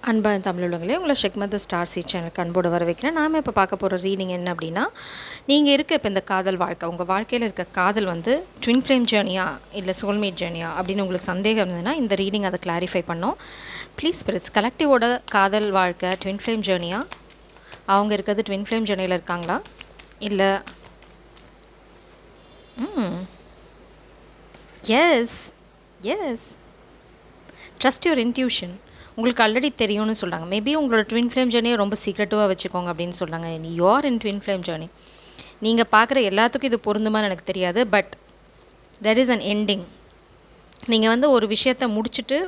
அன்பான தமிழுலங்களே உங்களை ஷெக்மத் star seat சேனலுக்கு அன்போடு வர வைக்கிறேன். நாம் இப்போ பார்க்க போகிற ரீடிங் என்ன அப்படின்னா, நீங்கள் இருக்க இப்போ இந்த காதல் வாழ்க்கை, உங்கள் வாழ்க்கையில் இருக்க காதல் வந்து ட்வின் ஃப்ளேம் ஜேர்னியா இல்லை சோல்மேட் ஜேர்னியா அப்படின்னு உங்களுக்கு சந்தேகம் இருந்ததுன்னா இந்த ரீடிங் அதை கிளாரிஃபை பண்ணோம். ப்ளீஸ் ஸ்பிரிட்ஸ் கலெக்டிவோட காதல் வாழ்க்கை ட்வின் ஃப்ளேம் ஜேர்னியா, அவங்க இருக்கிறது ட்வின் ஃப்ளேம் ஜேர்னியில் இருக்காங்களா இல்லை yes yes trust your intuition. உங்களுக்கு ஆல்ரெடி தெரியும்னு சொல்கிறாங்க. மேபி உங்களோட ட்வின் ஃப்ளேம் ஜேர்னியை ரொம்ப சீக்ரெட்டிவாக வச்சுக்கோங்க அப்படின்னு சொல்கிறாங்க. You are in twin flame journey. நீங்கள் பார்க்குற எல்லாத்துக்கும் இது பொருந்துமான்னு எனக்கு தெரியாது, but there is an ending. நீங்கள் வந்து ஒரு விஷயத்தை முடிச்சுட்டு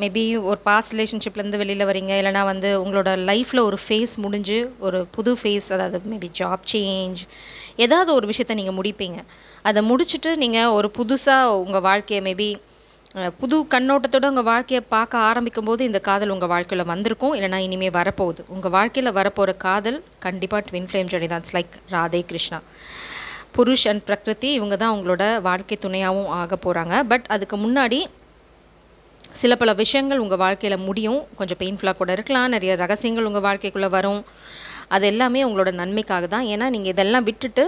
மேபி ஒரு பாஸ்ட் ரிலேஷன்ஷிப்லேருந்து வெளியில் வரீங்க, இல்லைனா வந்து உங்களோட லைஃப்பில் ஒரு ஃபேஸ் முடிஞ்சு ஒரு புது ஃபேஸ், அதாவது மேபி ஜாப் சேஞ்ச், ஏதாவது ஒரு விஷயத்தை நீங்கள் முடிப்பீங்க. அதை முடிச்சுட்டு நீங்கள் ஒரு புதுசாக உங்கள் வாழ்க்கையை மேபி புது கண்ணோட்டத்தோடு உங்கள் வாழ்க்கையை பார்க்க ஆரம்பிக்கும் போது இந்த காதல் உங்கள் வாழ்க்கையில் வந்திருக்கும், இல்லைனா இனிமேல் வரப்போகுது. உங்கள் வாழ்க்கையில் வரப்போகிற காதல் கண்டிப்பாக ட்வின் ஃப்ளேம் ஜோடி தான். It's like Radhe Krishna, Purush and Prakriti, இவங்க தான் உங்களோட வாழ்க்கை துணையாகவும் ஆக போகிறாங்க. பட் அதுக்கு முன்னாடி சில பல விஷயங்கள் உங்கள் வாழ்க்கையில் முடியும், கொஞ்சம் பெயின்ஃபுல்லாக கூட இருக்கலாம், நிறைய ரகசியங்கள் உங்கள் வாழ்க்கைக்குள்ளே வரும். அது எல்லாமே உங்களோட நன்மைக்காக தான். ஏன்னா நீங்கள் இதெல்லாம் விட்டுட்டு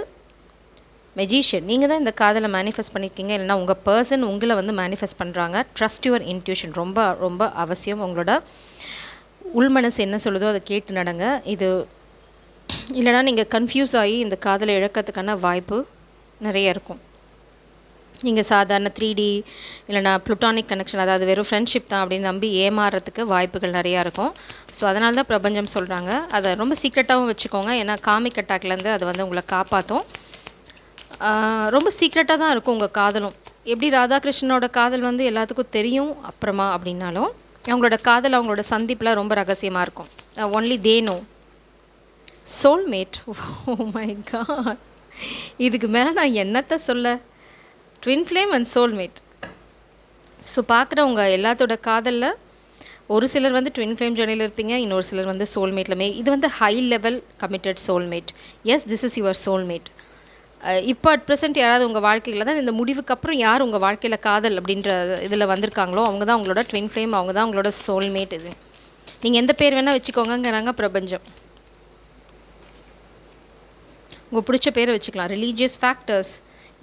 மெஜிஷியன், நீங்கள் தான் இந்த காதலை மேனிஃபெஸ்ட் பண்ணியிருக்கீங்க, இல்லைனா உங்கள் பர்சன் உங்களை வந்து மேனிஃபெஸ்ட் பண்ணுறாங்க. ட்ரஸ்ட் யுவர் இன்ட்யூஷன் ரொம்ப ரொம்ப அவசியம். உங்களோட உள்மனசு என்ன சொல்லுதோ அதை கேட்டு நடங்க. இது இல்லைனா நீங்கள் கன்ஃபியூஸ் ஆகி இந்த காதலை இழக்கிறதுக்கான வாய்ப்பு நிறைய இருக்கும். நீங்கள் சாதாரண 3D இல்லைனா ப்ளூட்டானிக் கனெக்ஷன், அதாவது வெறும் ஃப்ரெண்ட்ஷிப் தான் அப்படின்னு நம்பி ஏமாறுறதுக்கு வாய்ப்புகள் நிறையா இருக்கும். ஸோ அதனால தான் பிரபஞ்சம் சொல்கிறாங்க, அதை ரொம்ப சீக்ரெட்டாகவும் வச்சுக்கோங்க. ஏன்னா காமிக் அட்டாக்லேருந்து அதை வந்து உங்களை காப்பாற்றும். ரொம்ப சீக்ரெட்டாக தான் இருக்கும் உங்கள் காதலும். எப்படி ராதாகிருஷ்ணனோட காதல் வந்து எல்லாத்துக்கும் தெரியும் அப்புறமா அப்படின்னாலும், அவங்களோட காதல் அவங்களோட சந்திப்பில் ரொம்ப ரகசியமாக இருக்கும். Only they know. Soulmate, oh my God, இதுக்கு மேலே நான் என்னத்தை சொல்ல. Twin flame and soulmate. So பார்க்குறவங்க எல்லாத்தோட காதலில் ஒரு சிலர் வந்து ட்வின் ஃப்ளேம் ஜேர்னியில் இருப்பீங்க, இன்னொரு சிலர் வந்து சோல்மேட்லமே. இது வந்து high level committed soulmate. Yes, this is your soulmate. இப்போ அட் ப்ரெசென்ட் யாராவது உங்கள் வாழ்க்கையில் தான் இந்த முடிவுக்கு அப்புறம் யார் உங்கள் வாழ்க்கையில் காதல் அப்படின்ற இதில் வந்திருக்காங்களோ அவங்க தான் உங்களோட ட்வின் ஃப்ளேம், அவங்க தான் உங்களோட சோல்மேட். இது நீங்கள் எந்த பேர் வேணால் வச்சுக்கோங்கிறாங்க பிரபஞ்சம். உங்கள் பிடிச்ச பேரை வச்சுக்கலாம். Religious factors.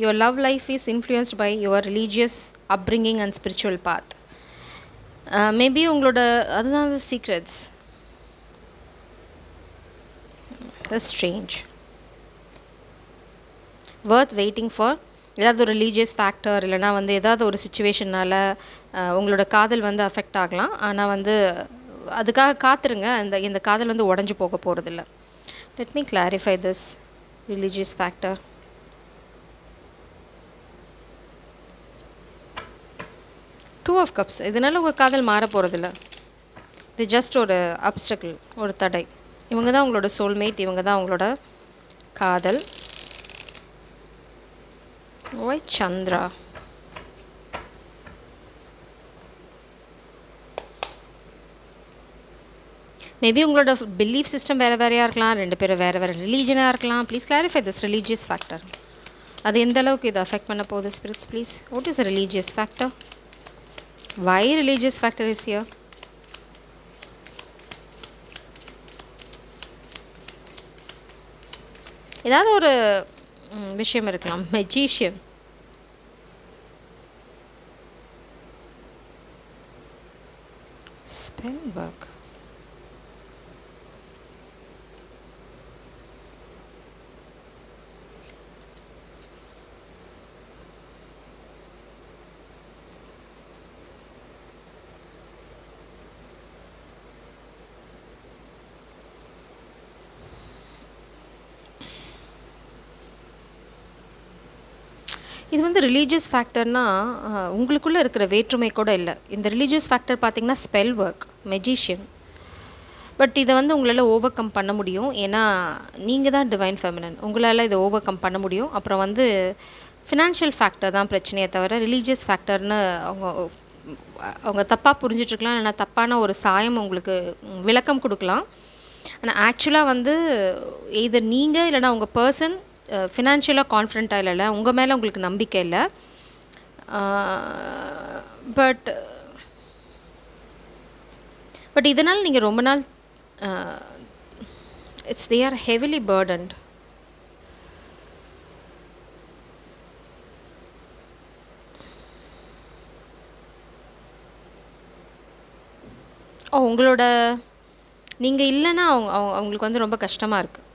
Your love life is influenced by your religious upbringing and spiritual path. Maybe உங்களோட அதுதான் secrets. Strange. Worth waiting for. ஏதாவது ஒரு ரிலீஜியஸ் ஃபேக்டர் இல்லைனா வந்து ஏதாவது ஒரு சுச்சுவேஷனால் உங்களோட காதல் வந்து அஃபெக்ட் ஆகலாம். ஆனால் வந்து அதுக்காக காத்துருங்க. இந்த காதல் வந்து உடஞ்சி போக போகிறதில்ல. Let me clarify this religious factor. Two of cups. இதனால் உங்கள் காதல் மாற போகிறதில்ல. இது ஜஸ்ட் ஒரு அப்டக்கிள், ஒரு தடை. இவங்க தான் உங்களோட சோல்மேட், இவங்க தான் உங்களோட காதல். ஒய் சந்திரா. மேபி உங்களோட பிலீஃப் சிஸ்டம் வேறு வேறையாக இருக்கலாம், ரெண்டு பேரும் வேறு வேறு ரிலீஜனாக இருக்கலாம். Please clarify this religious factor. அது எந்த அளவுக்கு இது அஃபெக்ட் பண்ண போகுது spirits please. What is a religious factor? Why religious factor is here? ஏதாவது ஒரு விஷயம் இருக்கலாம். மெஜிஷியன். Spell work. இது வந்து ரிலீஜியஸ் ஃபேக்டர்னால் உங்களுக்குள்ளே இருக்கிற வேற்றுமை கூட இல்லை. இந்த ரிலீஜியஸ் ஃபேக்டர் பார்த்திங்கன்னா ஸ்பெல் ஒர்க், மெஜிஷியன். பட் இதை வந்து உங்களால் ஓவர் கம் பண்ண முடியும். ஏன்னா நீங்கள் தான் டிவைன் ஃபெமினன், உங்களால் இதை ஓவர் கம் பண்ண முடியும். அப்புறம் வந்து ஃபினான்ஷியல் ஃபேக்டர் தான் பிரச்சனையே தவிர ரிலீஜியஸ் ஃபேக்டர்னு அவங்க தப்பாக புரிஞ்சிட்ருக்கலாம், இல்லைனா தப்பான ஒரு சாயம் உங்களுக்கு விளக்கம் கொடுக்கலாம். ஆனால் ஆக்சுவலாக வந்து இது நீங்கள் இல்லைனா உங்கள் பர்சன் ஃபினான்ஷியலாக கான்ஃபிடென்ட்டாக இல்லைல்ல, உங்கள் மேலே உங்களுக்கு நம்பிக்கை இல்லை. பட் பட் இதனால் நீங்கள் ரொம்ப நாள் they are heavily burdened. உங்களோட நீங்கள் இல்லைன்னா அவங்களுக்கு வந்து ரொம்ப கஷ்டமாக இருக்குது.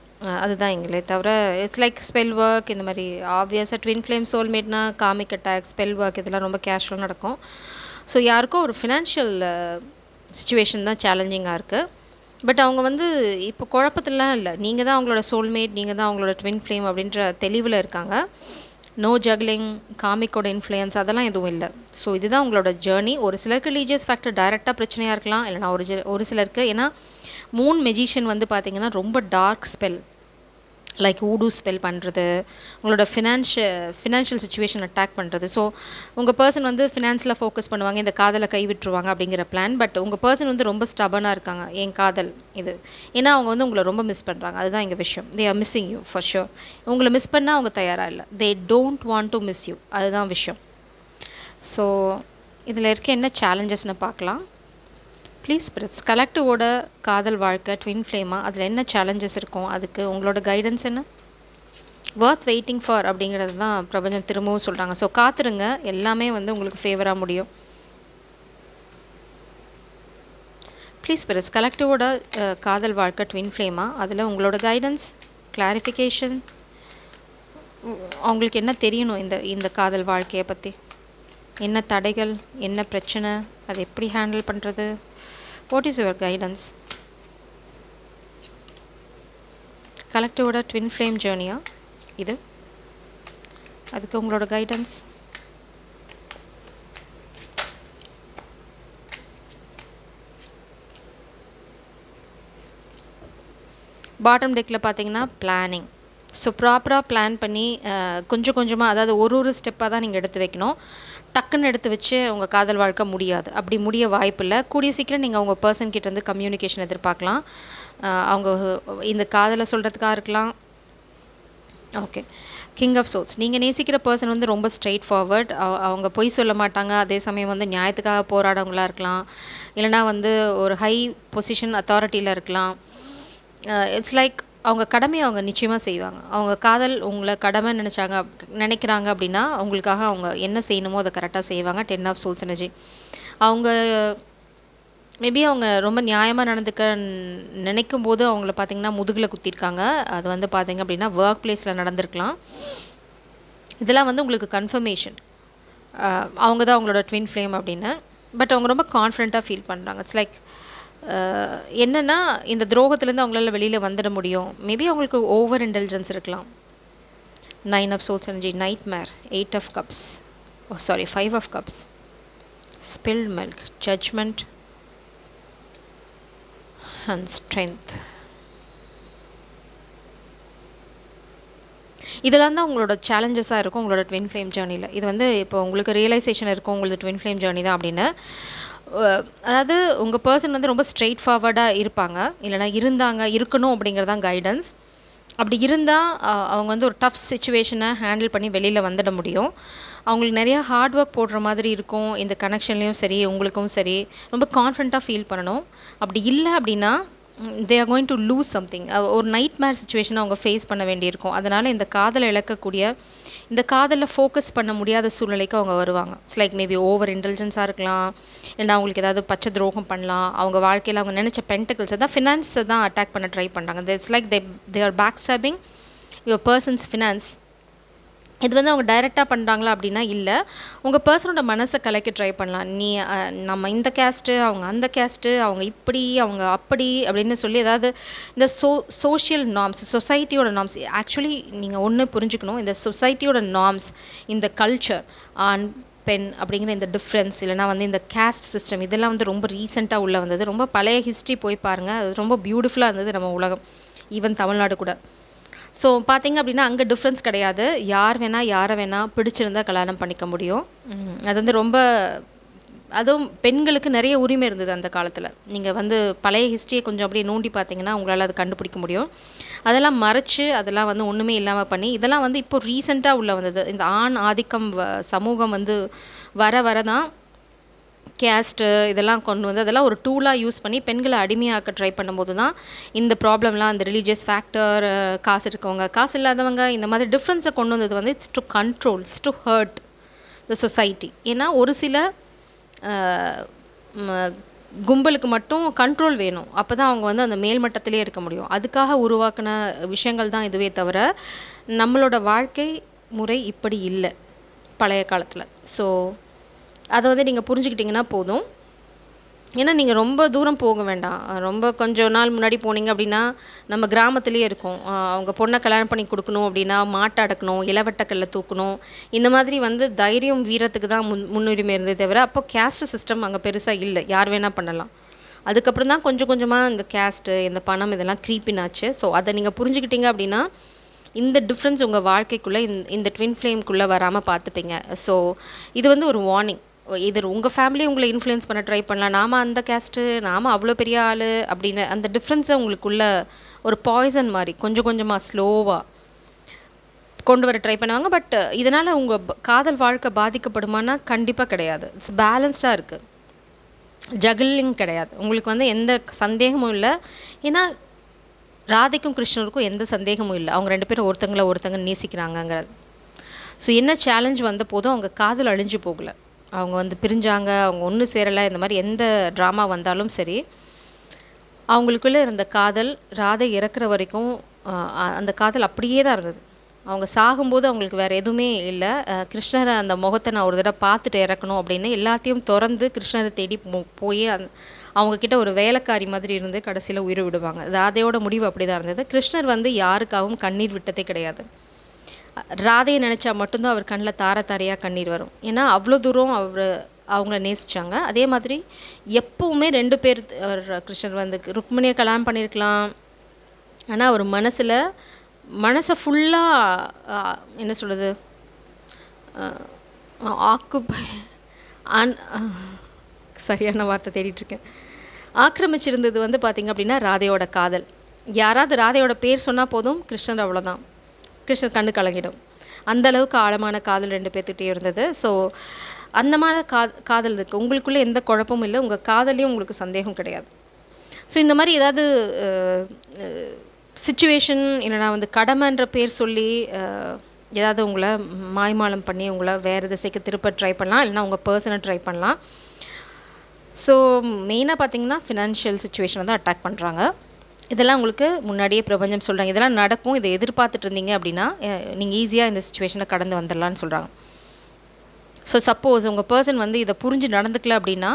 அதுதான் எங்களே தவிர இட்ஸ் லைக் ஸ்பெல் ஒர்க் இந்த மாதிரி ஆப்வியஸாக ட்வின் ஃப்ளேம் சோல்மேட்னா காமிக் அட்டாக் ஸ்பெல் ஒர்க் இதெல்லாம் ரொம்ப கேஷுவலாக நடக்கும். ஸோ யாருக்கும் ஒரு ஃபினான்ஷியல் சுச்சுவேஷன் தான் சேலஞ்சிங்காக இருக்குது. பட் அவங்க வந்து இப்போ குழப்பத்துலலாம் இல்லை. நீங்கள் தான் அவங்களோட சோல்மேட், நீங்கள் தான் அவங்களோட ட்வின் ஃப்ளேம் அப்படின்ற தெளிவில் இருக்காங்க. நோ ஜக்லிங், காமிக்கோட இன்ஃப்ளூயன்ஸ் அதெல்லாம் எதுவும் இல்லை. ஸோ இதுதான் உங்களோட ஜேர்னி. ஒரு சிலருக்கு ரிலீஜியஸ் ஃபேக்டர் டைரெக்டாக பிரச்சனையாக இருக்கலாம், இல்லைனா ஒரு சிலருக்கு ஏன்னா மூன் மெஜிஷியன் வந்து பார்த்திங்கன்னா ரொம்ப டார்க் ஸ்பெல் லைக் ஊடு ஸ்பெல் பண்ணுறது, உங்களோட ஃபினான்ஷியல் சுச்சுவேஷன் அட்டாக் பண்ணுறது. ஸோ உங்கள் பர்சன் வந்து ஃபினான்ஸில் ஃபோக்கஸ் பண்ணுவாங்க, இந்த காதலை கைவிட்டுருவாங்க அப்படிங்கிற பிளான். பட் உங்கள் பர்சன் வந்து ரொம்ப ஸ்டபனாக இருக்காங்க, என் காதல் இது. ஏன்னா அவங்க வந்து உங்களை ரொம்ப மிஸ் பண்ணுறாங்க. அதுதான் எங்கள் விஷயம். They are missing you for sure. உங்களை மிஸ் பண்ணால் அவங்க தயாராக இல்லை. They don't want to miss you. அதுதான் விஷயம். ஸோ இதில் இருக்க என்ன சேலஞ்சஸ்னு பார்க்கலாம். ப்ளீஸ் ஸ்பிரிட்ஸ், கலெக்டிவோட காதல் வாழ்க்கை ட்வின் ஃப்ளேமாக அதில் என்ன சேலஞ்சஸ் இருக்கும், அதுக்கு உங்களோட கைடன்ஸ் என்ன? வர்த் வெயிட்டிங் ஃபார் அப்படிங்கிறது தான் பிரபஞ்சம் திரும்பவும் சொல்கிறாங்க. ஸோ காத்துருங்க, எல்லாமே வந்து உங்களுக்கு ஃபேவராக முடியும். ப்ளீஸ் ஸ்பிரிட்ஸ், கலெக்டிவோட காதல் வாழ்க்கை ட்வின் ஃப்ளேமாக அதில் உங்களோட கைடன்ஸ், கிளாரிஃபிகேஷன், அவங்களுக்கு என்ன தெரியணும் இந்த காதல் வாழ்க்கையை பற்றி, என்ன தடைகள், என்ன பிரச்சனை, அதை எப்படி ஹேண்டில் பண்ணுறது? What is your guidance? கலெக்டிவோட ட்வின் ஃப்ளேம் ஜேர்னியா இது, அதுக்கு உங்களோட கைடன்ஸ். பாட்டம் டெக்கில் பார்த்தீங்கன்னா பிளானிங். ஸோ ப்ராப்பராக பிளான் பண்ணி கொஞ்சம் கொஞ்சமாக, அதாவது ஒரு ஸ்டெப்பாக தான் நீங்கள் எடுத்து வைக்கணும். டக்குன்னு எடுத்து வச்சு உங்கள் காதல் வாழ்க்கை முடியாது, அப்படி முடிய வாய்ப்பு இல்லை. கூடிய சீக்கிரம் நீங்கள் உங்கள் பர்சன் கிட்டேருந்து கம்யூனிகேஷன் எதிர்பார்க்கலாம். அவங்க இந்த காதலை சொல்கிறதுக்காக இருக்கலாம். ஓகே, கிங் ஆஃப் சோல்ஸ், நீங்கள் நேசிக்கிற பர்சன் வந்து ரொம்ப ஸ்ட்ரெயிட் ஃபார்வர்ட். அவங்க பொய் சொல்ல மாட்டாங்க. அதே சமயம் வந்து நியாயத்துக்காக போராடவங்களாக இருக்கலாம், இல்லைனா வந்து ஒரு ஹை பொசிஷன் அத்தாரிட்டியில் இருக்கலாம். இட்ஸ் லைக் அவங்க கடமையை அவங்க நிச்சயமாக செய்வாங்க. அவங்க காதல் உங்களை கடமை நினைக்கிறாங்க அப்படின்னா அவங்களுக்காக அவங்க என்ன செய்யணுமோ அதை கரெக்டாக செய்வாங்க. 10 ஆஃப் சோல்ஸ் எனர்ஜி. அவங்க மேபி அவங்க ரொம்ப நியாயமாக நடந்துக்க நினைக்கும் போது அவங்கள பார்த்திங்கன்னா முதுகில் குத்திருக்காங்க. அது வந்து பார்த்திங்க அப்படின்னா ஒர்க் பிளேஸில் நடந்திருக்கலாம். இதெல்லாம் வந்து உங்களுக்கு கன்ஃபர்மேஷன் அவங்க தான் அவங்களோட ட்வின் ஃப்ளேம் அப்படின்னு. பட் அவங்க ரொம்ப கான்ஃபிடென்ட்டாக ஃபீல் பண்ணுறாங்க. இட்ஸ் லைக் என்னென்னா இந்த துரோகத்துலேருந்து அவங்களால வெளியில் வந்துட முடியும். மேபி அவங்களுக்கு ஓவர் இன்டெலிஜென்ஸ் இருக்கலாம். 9 of souls energy, nightmare, 8 of cups, 5 of cups, spilt milk, judgement and strength. இதெல்லாம் தான் உங்களோட சேலஞ்சஸாக இருக்கும் உங்களோட ட்வின் ஃப்ளேம் ஜேர்னியில். இது வந்து இப்போ உங்களுக்கு ரியலைசேஷன் இருக்கும் உங்களோட ட்வின் ஃப்ளேம் ஜேர்னி தான் அப்படின்னு. அதாவது உங்கள் பர்சன் வந்து ரொம்ப ஸ்ட்ரெயிட் ஃபார்வர்டாக இருப்பாங்க, இல்லைனா இருக்கணும் அப்படிங்கிறதான் கைடன்ஸ். அப்படி இருந்தால் அவங்க வந்து ஒரு டஃப் சிச்சுவேஷனை ஹேண்டில் பண்ணி வெளியில் வந்துட முடியும். அவங்களுக்கு நிறையா ஹார்ட் ஒர்க் போடுற மாதிரி இருக்கும். இந்த கனெக்ஷன்லேயும் சரி உங்களுக்கும் சரி ரொம்ப கான்ஃபிடென்ட்டாக ஃபீல் பண்ணணும். அப்படி இல்லை அப்படின்னா தே are going to lose something. ஒரு நைட் மேர் சுச்சுவேஷனை அவங்க ஃபேஸ் பண்ண வேண்டியிருக்கும். அதனால் இந்த காதலை இழக்கக்கூடிய, இந்த காதலில் ஃபோக்கஸ் பண்ண முடியாத சூழ்நிலைக்கு அவங்க வருவாங்க. இட்ஸ் லைக் மேபி ஓவர் இன்டெலிஜென்ஸாக இருக்கலாம், இல்லைனா அவங்களுக்கு ஏதாவது பச்சை துரோகம் பண்ணலாம். அவங்க வாழ்க்கையில் அவங்க நினச்ச பென்டக்கிள்ஸை தான், ஃபினான்ஸை தான் அட்டாக் பண்ண ட்ரை பண்ணுறாங்க. It's like they are back stopping your person's finance. இது வந்து அவங்க டைரெக்டாக பண்ணுறாங்களா அப்படின்னா இல்லை, உங்கள் பர்சனோட மனசை கலைக்க ட்ரை பண்ணலாம். நம்ம இந்த கேஸ்ட்டு, அவங்க அந்த கேஸ்ட்டு, அவங்க இப்படி அவங்க அப்படி அப்படின்னு சொல்லி ஏதாவது இந்த சோஷியல் நார்ம்ஸ், சொசைட்டியோட நார்ம்ஸ். ஆக்சுவலி நீங்கள் ஒன்று புரிஞ்சுக்கணும், இந்த சொசைட்டியோட நார்ம்ஸ், இந்த கல்ச்சர், ஆண் பெண் அப்படிங்கிற இந்த டிஃப்ரென்ஸ், இல்லைனா வந்து இந்த கேஸ்ட் சிஸ்டம், இதெல்லாம் வந்து ரொம்ப ரீசெண்டாக உள்ளே வந்தது. ரொம்ப பழைய ஹிஸ்ட்ரி போய் பாருங்கள், அது ரொம்ப பியூட்டிஃபுல்லாக இருந்தது நம்ம உலகம், ஈவன் தமிழ்நாடு கூட. ஸோ பார்த்திங்க அப்படின்னா அங்கே டிஃப்ரென்ஸ் கிடையாது. யார் வேணால் யாரை வேணால் பிடிச்சிருந்தால் கல்யாணம் பண்ணிக்க முடியும். அது வந்து ரொம்ப, அதுவும் பெண்களுக்கு நிறைய உரிமை இருந்தது அந்த காலத்தில். நீங்கள் வந்து பழைய ஹிஸ்ட்ரியை கொஞ்சம் அப்படியே நோண்டி பார்த்தீங்கன்னா உங்களால் அது கண்டுபிடிக்க முடியும். அதெல்லாம் மறைச்சு அதெல்லாம் வந்து ஒன்றுமே இல்லாமல் பண்ணி, இதெல்லாம் வந்து இப்போ ரீசெண்டாக உள்ளே வந்தது. இந்த ஆண் ஆதிக்கம் சமூகம் வந்து வர தான் கேஸ்ட்டு இதெல்லாம் கொண்டு வந்து அதெல்லாம் ஒரு டூலாக யூஸ் பண்ணி பெண்களை அடிமையாக்க ட்ரை பண்ணும்போது தான் இந்த ப்ராப்ளம்லாம் அந்த ரிலீஜியஸ் ஃபேக்டர், காசு இருக்கவங்க காசு இல்லாதவங்க இந்த மாதிரி டிஃப்ரென்ஸை கொண்டு வந்தது வந்து it's to control, it's to hurt the society. ஏன்னா ஒரு சில கும்பலுக்கு மட்டும் கண்ட்ரோல் வேணும், அப்போ தான் அவங்க வந்து அந்த மேல்மட்டத்திலே இருக்க முடியும். அதுக்காக உருவாக்கின விஷயங்கள் தான் இதுவே தவிர நம்மளோட வாழ்க்கை முறை இப்படி இல்லை பழைய காலத்தில். ஸோ அதை வந்து நீங்கள் புரிஞ்சுக்கிட்டிங்கன்னா போதும். ஏன்னா நீங்கள் ரொம்ப தூரம் போக வேண்டாம். ரொம்ப கொஞ்சம் நாள் முன்னாடி போனீங்க அப்படின்னா நம்ம கிராமத்துலேயே இருக்கும். அவங்க பொண்ணை கல்யாணம் பண்ணி கொடுக்கணும் அப்படின்னா மாட்டை அடக்கணும், இளவட்டக்கல்ல தூக்கணும், இந்த மாதிரி வந்து தைரியம் வீரத்துக்கு தான் முன்னுரிமை இருந்தே தவிர அப்போ கேஸ்ட் சிஸ்டம் அங்கே பெருசாக இல்லை, யார் வேணால் பண்ணலாம். அதுக்கப்புறம் தான் கொஞ்சம் கொஞ்சமாக இந்த கேஸ்ட்டு இந்த பணம் இதெல்லாம் க்ரீப்பினாச்சு. ஸோ அதை நீங்கள் புரிஞ்சுக்கிட்டீங்க அப்படின்னா இந்த டிஃப்ரென்ஸ் உங்கள் வாழ்க்கைக்குள்ளே இந்த ட்வின் ஃப்ளேம்குள்ளே வராமல் பார்த்துப்பீங்க. ஸோ இது வந்து ஒரு வார்னிங். இது உங்கள் ஃபேமிலி உங்களை இன்ஃப்ளூயன்ஸ் பண்ண ட்ரை பண்ணலாம், நாம் அந்த கேஸ்ட்டு, நாம் அவ்வளோ பெரிய ஆள் அப்படின்னு அந்த டிஃப்ரென்ஸை உங்களுக்குள்ள ஒரு பாய்சன் மாதிரி கொஞ்சம் கொஞ்சமாக ஸ்லோவாக கொண்டு வர ட்ரை பண்ணுவாங்க. பட் இதனால் உங்கள் காதல் வாழ்க்கை பாதிக்கப்படுமானா கண்டிப்பாக கிடையாது. இட்ஸ் பேலன்ஸ்டாக இருக்குது, ஜகிளிங் கிடையாது. உங்களுக்கு வந்து எந்த சந்தேகமும் இல்லை. ஏன்னா ராதைக்கும் கிருஷ்ணருக்கும் எந்த சந்தேகமும் இல்லை, அவங்க 2 பேரும் ஒருத்தங்க நேசிக்கிறாங்கங்கிறது. ஸோ என்ன சேலஞ்ச் வந்த போதும் அவங்க காதல் அழிஞ்சு போகலை, அவங்க வந்து பிரிஞ்சாங்க, அவங்க ஒன்று சேரலை, இந்த மாதிரி எந்த ட்ராமா வந்தாலும் சரி அவங்களுக்குள்ளே இருந்த காதல் ராதை இறக்குற வரைக்கும் அந்த காதல் அப்படியே தான் இருந்தது. அவங்க சாகும்போது அவங்களுக்கு வேறு எதுவுமே இல்லை. கிருஷ்ணரை அந்த முகத்தை நான் ஒரு தடவை பார்த்துட்டு இறக்கணும் அப்படின்னு எல்லாத்தையும் திறந்து கிருஷ்ணரை தேடி போய் அவங்கக்கிட்ட ஒரு வேலைக்காரி மாதிரி இருந்து கடைசியில் உயிர் விடுவாங்க. ராதையோட முடிவு அப்படி தான் இருந்தது. கிருஷ்ணர் வந்து யாருக்காகவும் கண்ணீர் விட்டதே கிடையாது. ராதையை நினச்சா மட்டும்தான் அவர் கண்ணில் தாரையாக கண்ணீர் வரும். ஏன்னா அவ்வளோ தூரம் அவங்கள நேசித்தாங்க. அதே மாதிரி எப்போவுமே 2 பேர், கிருஷ்ணர் வந்து ருக்மிணியை கல்யாணம் பண்ணியிருக்கலாம், ஆனால் அவர் மனசை ஃபுல்லாக என்ன சொல்கிறது சரியான வார்த்தை தேடிட்டுருக்கேன், ஆக்கிரமிச்சிருந்தது வந்து பார்த்திங்க அப்படின்னா ராதையோட காதல். யாராவது ராதையோட பேர் சொன்னால் போதும் கிருஷ்ணர் அவ்வளோதான், கிருஷ்ணர் கண்ணு கலங்கிடும். அந்த அளவுக்கு ஆழமான காதல் 2 பேர்த்துக்கிட்டே இருந்தது. ஸோ அந்த மாதிரி காதல் இருக்குது, உங்களுக்குள்ளே எந்த குழப்பமும் இல்லை, உங்கள் காதலையும் உங்களுக்கு சந்தேகம் கிடையாது. ஸோ இந்த மாதிரி ஏதாவது சுச்சுவேஷன் இல்லைனா வந்து கடமைன்ற பேர் சொல்லி ஏதாவது உங்களை மாய்மாலம் பண்ணி உங்களை வேறு திசைக்கு திருப்ப ட்ரை பண்ணலாம், இல்லைனா உங்கள் பர்சனை ட்ரை பண்ணலாம். ஸோ மெயினாக பார்த்திங்கன்னா ஃபினான்ஷியல் சுச்சுவேஷனை தான் அட்டாக் பண்ணுறாங்க. இதெல்லாம் உங்களுக்கு முன்னாடியே பிரபஞ்சம் சொல்கிறாங்க, இதெல்லாம் நடக்கும், இதை எதிர்பார்த்துட்டு இருந்தீங்க அப்படின்னா நீங்கள் ஈஸியாக இந்த சுச்சுவேஷனை கடந்து வந்துடலான்னு சொல்கிறாங்க. ஸோ சப்போஸ் உங்கள் பர்சன் வந்து இதை புரிஞ்சு நடந்துக்கல அப்படின்னா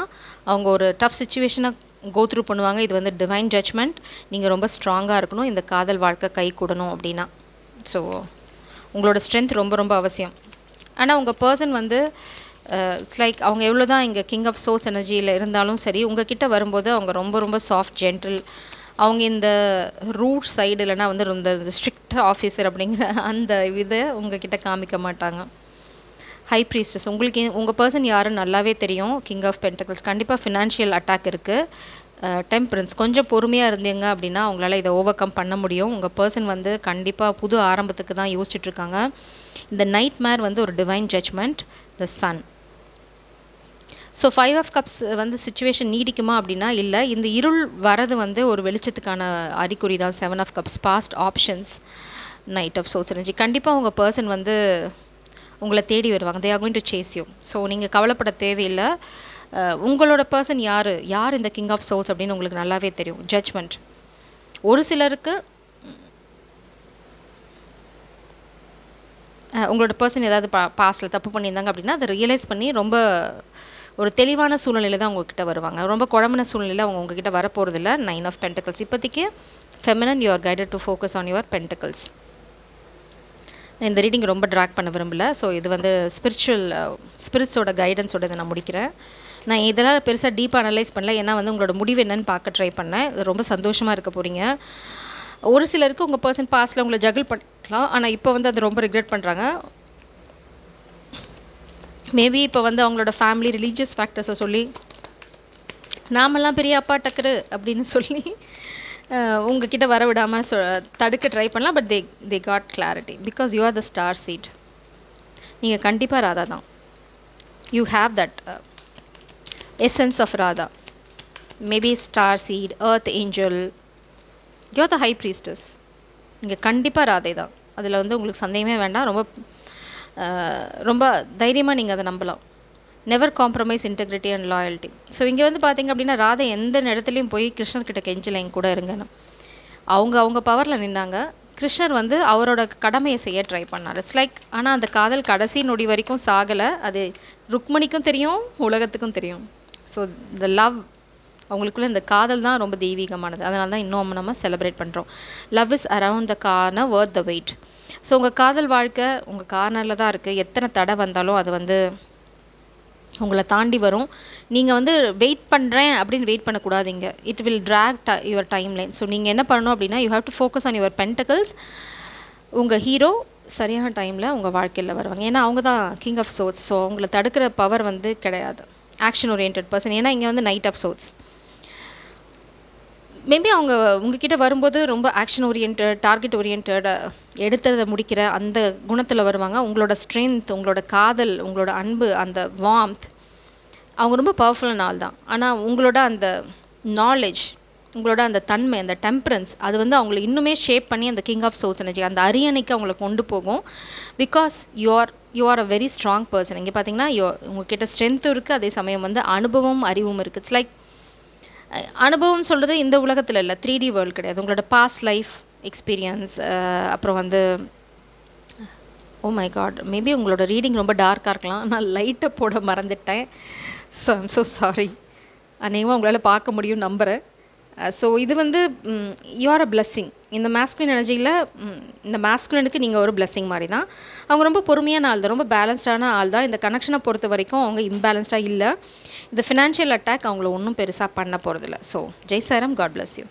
அவங்க ஒரு டஃப் சுச்சுவேஷனை கோத்ரூ பண்ணுவாங்க. இது வந்து டிவைன் ஜட்ஜ்மெண்ட். நீங்கள் ரொம்ப ஸ்ட்ராங்காக இருக்கணும் இந்த காதல் வாழ்க்கை கை கூடணும் அப்படின்னா. ஸோ உங்களோட ஸ்ட்ரென்த் ரொம்ப ரொம்ப அவசியம். ஆனால் உங்கள் பர்சன் வந்து இட்ஸ் லைக் அவங்க எவ்வளோ தான் இங்கே கிங் ஆஃப் சோல்ஸ் எனர்ஜியில் இருந்தாலும் சரி, உங்கள் கிட்டே வரும்போது அவங்க ரொம்ப ரொம்ப சாஃப்ட் ஜென்டில். அவங்க இந்த ரூட் சைடு இல்லைனா வந்து இந்த ஸ்ட்ரிக்ட் ஆஃபீஸர் அப்படிங்கிற அந்த இதை உங்ககிட்ட காமிக்க மாட்டாங்க. ஹை ப்ரீஸ்டஸ், உங்களுக்கு உங்கள் பர்சன் யாருன்னு நல்லாவே தெரியும். கிங் ஆஃப் பென்டக்கிள்ஸ், கண்டிப்பாக ஃபினான்ஷியல் அட்டாக் இருக்குது. டெம்பரன்ஸ், கொஞ்சம் பொறுமையாக இருந்தீங்க அப்படின்னா அவங்களால இதை ஓவர் கம் பண்ண முடியும். உங்கள் பர்சன் வந்து கண்டிப்பாக புது ஆரம்பத்துக்கு தான் யோசிச்சுட்ருக்காங்க. இந்த நைட் மேர் வந்து ஒரு divine judgement, the sun. So 5 of cups வந்து சுச்சுவேஷன் நீடிக்குமா அப்படின்னா இல்லை, இந்த இருள் வரது வந்து ஒரு வெளிச்சத்துக்கான அறிகுறி தான். 7 of cups, past options, night of souls energy. கண்டிப்பாக உங்கள் பர்சன் வந்து உங்களை தேடி வருவாங்க, they are going to chase you. So நீங்கள் கவலைப்பட தேவையில்லை. உங்களோட பர்சன் யார் இந்த கிங் ஆஃப் சோல்ஸ் அப்படின்னு உங்களுக்கு நல்லாவே தெரியும். ஜட்ஜ்மெண்ட். ஒரு சிலருக்கு உங்களோட பர்சன் ஏதாவது பாஸ்டில் தப்பு பண்ணியிருந்தாங்க அப்படின்னா அதை ரியலைஸ் பண்ணி ரொம்ப ஒரு தெளிவான சூழ்நிலையில் தான் உங்ககிட்ட வருவாங்க. ரொம்ப குழம்பின சூழ்நிலையில் அவங்க உங்ககிட்ட வரப்போகிறதில்ல. 9 ஆஃப் பென்டக்கிள்ஸ். இப்போதைக்கு feminine, you are guided to focus on your pentacles. இந்த ரீடிங் ரொம்ப ட்ராக் பண்ண விரும்பல. ஸோ இது வந்து ஸ்பிரிட்ஸோட கைடன்ஸோட இதை நான் முடிக்கிறேன். நான் இதெல்லாம் பெருசாக டீப்பாக அனலைஸ் பண்ணல, ஏன்னா வந்து உங்களோட முடிவு என்னன்னு பார்க்க ட்ரை பண்ணேன். இது ரொம்ப சந்தோஷமாக இருக்க போகிறீங்க. ஒரு சிலருக்கு உங்கள் பர்சன் பாஸ்ட்டில் உங்களை ஜகிள் பண்ணிக்கலாம், ஆனால் இப்போ வந்து அது ரொம்ப ரிக்ரெட் பண்ணுறாங்க. மேபி இப்போ வந்து அவங்களோட ஃபேமிலி ரிலீஜியஸ் ஃபேக்டர்ஸை சொல்லி நாமெல்லாம் பெரிய அப்பா டக்கரு அப்படின்னு சொல்லி உங்ககிட்ட வர விடாமல் தடுக்க ட்ரை பண்ணலாம். But they got clarity because you are the star seed. நீங்கள் கண்டிப்பாக ராதா தான். You have that essence of Radha, maybe star seed, earth angel, you're the high priestess. இங்கே கண்டிப்பாக ராதே தான். அதில் வந்து உங்களுக்கு சந்தேகமே வேண்டாம். ரொம்ப ரொம்ப தைரியமாக நீங்கள் அதை நம்பலாம். Never compromise integrity and loyalty. So இங்கே வந்து பார்த்திங்க அப்படின்னா ராதை எந்த இடத்துலையும் போய் கிருஷ்ணர்கிட்ட கெஞ்சல என் கூட இருங்கன்னு. அவங்க பவரில் நின்னாங்க. கிருஷ்ணர் வந்து அவரோட கடமையை செய்ய ட்ரை பண்ணார். இட்ஸ் லைக், ஆனால் அந்த காதல் கடைசி நொடி வரைக்கும் சாகலை. அது ருக்மணிக்கும் தெரியும், உலகத்துக்கும் தெரியும். ஸோ த லவ், அவங்களுக்குள்ள இந்த காதல் தான் ரொம்ப தெய்வீகமானது. அதனால தான் இன்னும் நம்ம செலிப்ரேட் பண்ணுறோம். Love is around the corner worth the wait. So உங்கள் காதல் வாழ்க்கை உங்கள் கார்னரில் தான் இருக்குது. எத்தனை தடை வந்தாலும் அது வந்து உங்களை தாண்டி வரும். நீங்கள் வந்து வெயிட் பண்ணுறேன் அப்படின்னு வெயிட் பண்ணக்கூடாதீங்க. It will drag your timeline. So நீங்கள் என்ன பண்ணணும் அப்படின்னா, you have to focus on your pentacles. உங்கள் ஹீரோ சரியான டைமில் உங்கள் வாழ்க்கையில் வருவாங்க. ஏன்னா அவங்க தான் கிங் ஆஃப் சோர்ட்ஸ். ஸோ அவங்கள தடுக்கிற பவர் வந்து கிடையாது. Action oriented person. ஏன்னா இங்கே வந்து நைட் ஆஃப் சோர்ட்ஸ். மேபி அவங்க உங்ககிட்ட வரும்போது ரொம்ப ஆக்ஷன் ஓரியன்ட், டார்கெட் ஓரியன்ட், எடுத்ததை முடிக்கிற அந்த குணத்தில் வருவாங்க. உங்களோட ஸ்ட்ரென்த், உங்களோட காதல், உங்களோட அன்பு, அந்த வார்ம்த், அவங்க ரொம்ப பவர்ஃபுல்லான ஆள் தான். ஆனால் உங்களோட அந்த நாலேஜ், உங்களோட அந்த தன்மை, அந்த டெம்பரன்ஸ், அது வந்து அவங்களை இன்னுமே ஷேப் பண்ணி அந்த கிங் ஆஃப் சோர்ஸ் எனர்ஜி, அந்த அரியணைக்கு அவங்கள கொண்டு போகும். Because you R a very strong person. இங்கே பார்த்தீங்கன்னா உங்ககிட்ட ஸ்ட்ரென்த்தும் இருக்குது, அதே சமயம் வந்து அனுபவம், அறிவும் இருக்குது. இட்ஸ் லைக், அனுபவம் சொல்கிறது இந்த உலகத்தில் இல்லை, 3D வேர்ல்டு கிடையாது. உங்களோட பாஸ்ட் லைஃப் எக்ஸ்பீரியன்ஸ், அப்புறம் வந்து ஓ மை காட், மேபி உங்களோட ரீடிங் ரொம்ப டார்க்காக இருக்கலாம். நான் லைட்டை போட மறந்துட்டேன். So I'm so sorry. அநேகமாக உங்களால் பார்க்க முடியும் நம்புகிறேன். ஸோ இது வந்து யூ ஆர் அ பிளெஸ்ஸிங். இந்த மேஸ்குலின் எனர்ஜியில் இந்த மேஸ்குலினுக்கு நீங்கள் ஒரு பிளெஸ்ஸிங் மாதிரி தான். அவங்க ரொம்ப பொறுமையான ஆள் தான், ரொம்ப பேலன்ஸ்டான ஆள் தான். இந்த கனெக்ஷனை பொறுத்த வரைக்கும் அவங்க இம்பேலன்ஸ்டாக இல்லை. இந்த ஃபினான்ஷியல் அட்டாக் அவங்கள ஒன்றும் பெருசாக பண்ண போகிறதில்ல. ஸோ ஜெய் சாரம், காட் பிளஸ் யூ.